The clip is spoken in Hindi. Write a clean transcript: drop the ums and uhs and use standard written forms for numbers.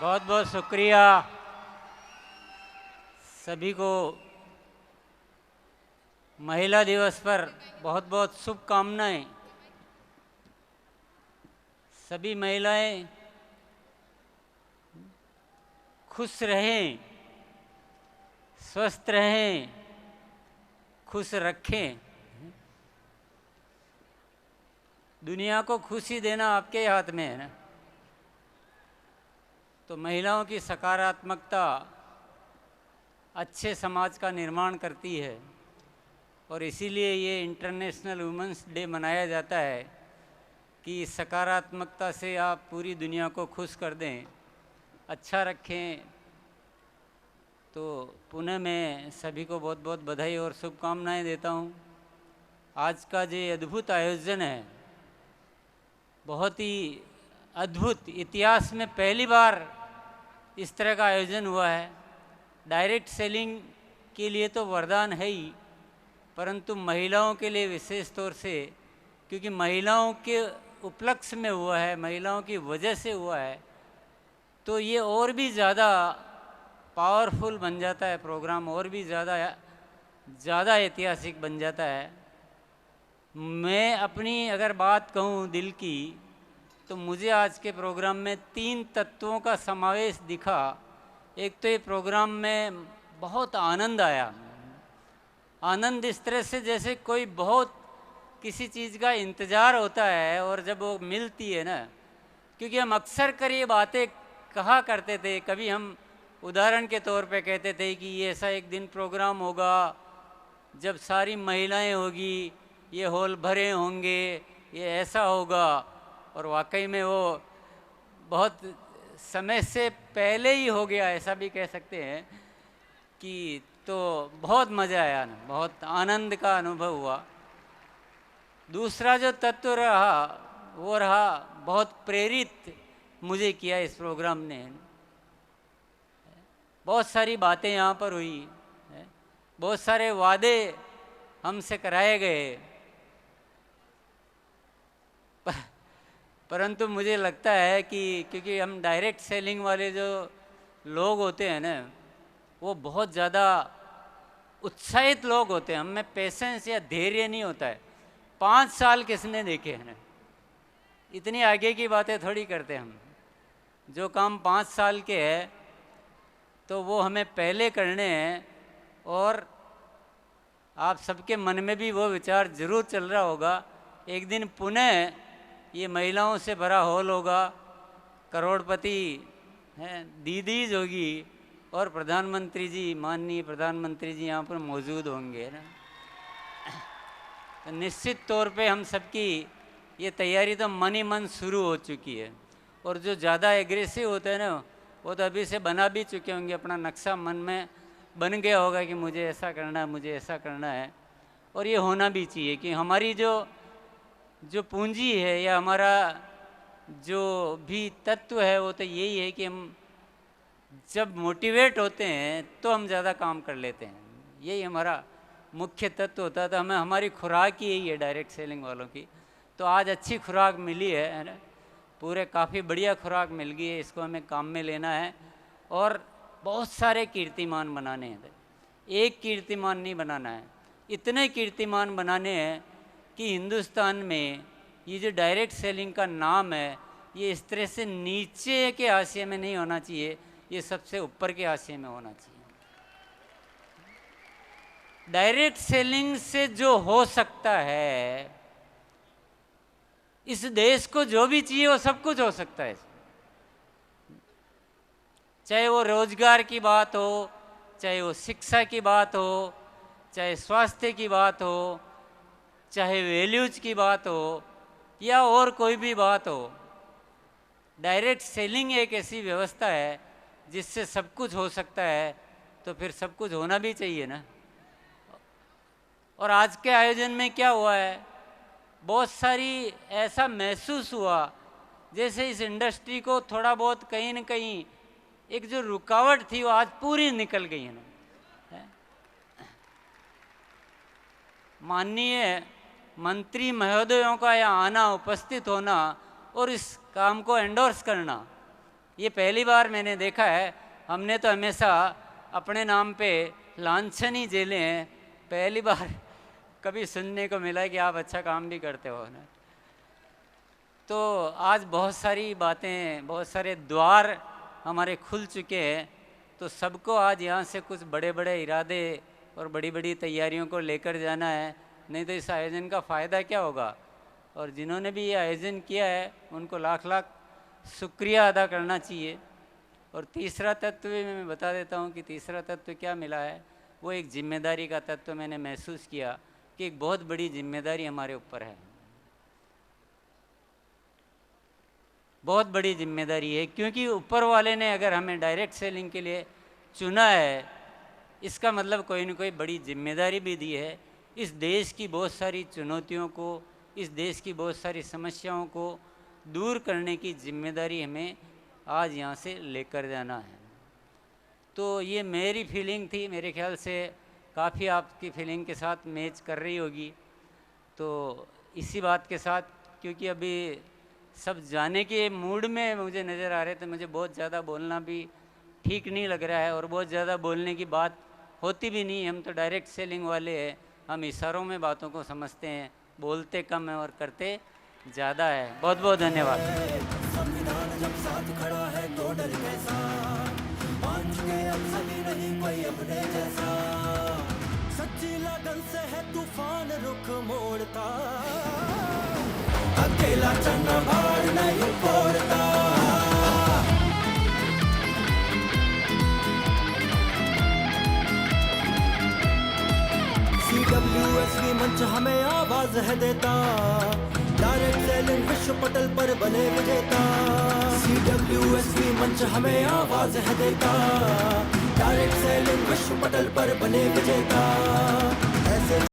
बहुत बहुत शुक्रिया सभी को। महिला दिवस पर बहुत बहुत शुभकामनाएं। सभी महिलाएं खुश रहें, स्वस्थ रहें, खुश रखें। दुनिया को खुशी देना आपके हाथ में है ना। तो महिलाओं की सकारात्मकता अच्छे समाज का निर्माण करती है और इसीलिए ये इंटरनेशनल वुमेंस डे मनाया जाता है कि सकारात्मकता से आप पूरी दुनिया को खुश कर दें, अच्छा रखें। तो पुनः मैं सभी को बहुत बहुत बधाई और शुभकामनाएं देता हूँ। आज का जो अद्भुत आयोजन है, बहुत ही अद्भुत, इतिहास में पहली बार इस तरह का आयोजन हुआ है। डायरेक्ट सेलिंग के लिए तो वरदान है ही, परंतु महिलाओं के लिए विशेष तौर से, क्योंकि महिलाओं के उपलक्ष्य में हुआ है, महिलाओं की वजह से हुआ है, तो ये और भी ज़्यादा पावरफुल बन जाता है प्रोग्राम, और भी ज़्यादा ऐतिहासिक बन जाता है। मैं अपनी अगर बात कहूँ दिल की, तो मुझे आज के प्रोग्राम में 3 तत्वों का समावेश दिखा। एक तो ये प्रोग्राम में बहुत आनंद आया। आनंद इस तरह से जैसे कोई बहुत किसी चीज़ का इंतज़ार होता है और जब वो मिलती है ना, क्योंकि हम अक्सर कर ये बातें कहा करते थे। कभी हम उदाहरण के तौर पे कहते थे कि ये ऐसा एक दिन प्रोग्राम होगा जब सारी महिलाएं होगी, ये हॉल भरे होंगे, ये ऐसा होगा। और वाकई में वो बहुत समय से पहले ही हो गया, ऐसा भी कह सकते हैं कि। तो बहुत मज़ा आया ना, बहुत आनंद का अनुभव हुआ। दूसरा जो तत्व रहा वो रहा, बहुत प्रेरित मुझे किया इस प्रोग्राम ने। बहुत सारी बातें यहाँ पर हुई, बहुत सारे वादे हमसे कराए गए, परंतु मुझे लगता है कि क्योंकि हम डायरेक्ट सेलिंग वाले जो लोग होते हैं ना, वो बहुत ज़्यादा उत्साहित लोग होते हैं। हम में पेशेंस या धैर्य नहीं होता है। 5 साल किसने देखे हैं ना, इतनी आगे की बातें थोड़ी करते हम। जो काम 5 साल के है तो वो हमें पहले करने हैं। और आप सबके मन में भी वो विचार जरूर चल रहा होगा, एक दिन पुनः ये महिलाओं से भरा हॉल होगा, करोड़पति हैं, दीदीज होगी और प्रधानमंत्री जी, माननीय प्रधानमंत्री जी यहाँ पर मौजूद होंगे ना। तो निश्चित तौर पे हम सबकी ये तैयारी तो मन ही मन शुरू हो चुकी है। और जो ज़्यादा एग्रेसिव होते हैं ना, वो तो अभी से बना भी चुके होंगे, अपना नक्शा मन में बन गया होगा कि मुझे ऐसा करना है, मुझे ऐसा करना है। और ये होना भी चाहिए कि हमारी जो पूंजी है या हमारा जो भी तत्व है वो तो यही है कि हम जब मोटिवेट होते हैं तो हम ज़्यादा काम कर लेते हैं। यही हमारा मुख्य तत्व होता है। तो हमें हमारी खुराक ही यही है डायरेक्ट सेलिंग वालों की। तो आज अच्छी खुराक मिली है ना, पूरे काफ़ी बढ़िया खुराक मिल गई है। इसको हमें काम में लेना है और बहुत सारे कीर्तिमान बनाने हैं। एक कीर्तिमान नहीं बनाना है, इतने कीर्तिमान बनाने हैं कि हिंदुस्तान में ये जो डायरेक्ट सेलिंग का नाम है, ये इस तरह से नीचे के हाशिए में नहीं होना चाहिए, ये सबसे ऊपर के हाशिए में होना चाहिए। डायरेक्ट सेलिंग से जो हो सकता है, इस देश को जो भी चाहिए वो सब कुछ हो सकता है। चाहे वो रोजगार की बात हो, चाहे वो शिक्षा की बात हो, चाहे स्वास्थ्य की बात हो, चाहे वैल्यूज की बात हो या और कोई भी बात हो। डायरेक्ट सेलिंग एक ऐसी व्यवस्था है जिससे सब कुछ हो सकता है, तो फिर सब कुछ होना भी चाहिए ना। और आज के आयोजन में क्या हुआ है, बहुत सारी ऐसा महसूस हुआ जैसे इस इंडस्ट्री को थोड़ा बहुत कहीं न कहीं एक जो रुकावट थी वो आज पूरी निकल गई है ना। माननीय मंत्री महोदयों का यहाँ आना, उपस्थित होना और इस काम को एंडोर्स करना, ये पहली बार मैंने देखा है। हमने तो हमेशा अपने नाम पे लांछन ही झेले हैं, पहली बार कभी सुनने को मिला कि आप अच्छा काम भी करते हो ना। तो आज बहुत सारी बातें, बहुत सारे द्वार हमारे खुल चुके हैं। तो सबको आज यहाँ से कुछ बड़े बड़े इरादे और बड़ी बड़ी तैयारियों को लेकर जाना है, नहीं तो इस आयोजन का फ़ायदा क्या होगा। और जिन्होंने भी ये आयोजन किया है उनको लाख लाख शुक्रिया अदा करना चाहिए। और तीसरा तत्व भी मैं बता देता हूँ कि तीसरा तत्व क्या मिला है, वो एक जिम्मेदारी का तत्व मैंने महसूस किया कि एक बहुत बड़ी जिम्मेदारी हमारे ऊपर है, बहुत बड़ी जिम्मेदारी है। क्योंकि ऊपर वाले ने अगर हमें डायरेक्ट सेलिंग के लिए चुना है, इसका मतलब कोई न कोई बड़ी जिम्मेदारी भी दी है। इस देश की बहुत सारी चुनौतियों को, इस देश की बहुत सारी समस्याओं को दूर करने की जिम्मेदारी हमें आज यहाँ से लेकर जाना है। तो ये मेरी फीलिंग थी, मेरे ख्याल से काफ़ी आपकी फीलिंग के साथ मैच कर रही होगी। तो इसी बात के साथ, क्योंकि अभी सब जाने के मूड में मुझे नज़र आ रहे थे, मुझे बहुत ज़्यादा बोलना भी ठीक नहीं लग रहा है और बहुत ज़्यादा बोलने की बात होती भी नहीं। हम तो डायरेक्ट सेलिंग वाले हैं, हम इशारों में बातों को समझते हैं, बोलते कम है और करते ज़्यादा है। बहुत बहुत धन्यवाद। संविधान जब साथ खड़ा है तो डर कैसा, मान चुके अब सभी नहीं कोई अपने जैसा, सच्ची लगन से है तूफान रुख मोड़ता, अकेला चन्ना भाड़ नहीं फोड़ता। CWSV मंच हमें आवाज है देता, डायरेक्ट सेलिंग विश्व पटल पर बने विजेता। CWSV मंच हमें आवाज है देता, डायरेक्ट सेलिंग विश्व पटल पर बने विजेता। ऐसे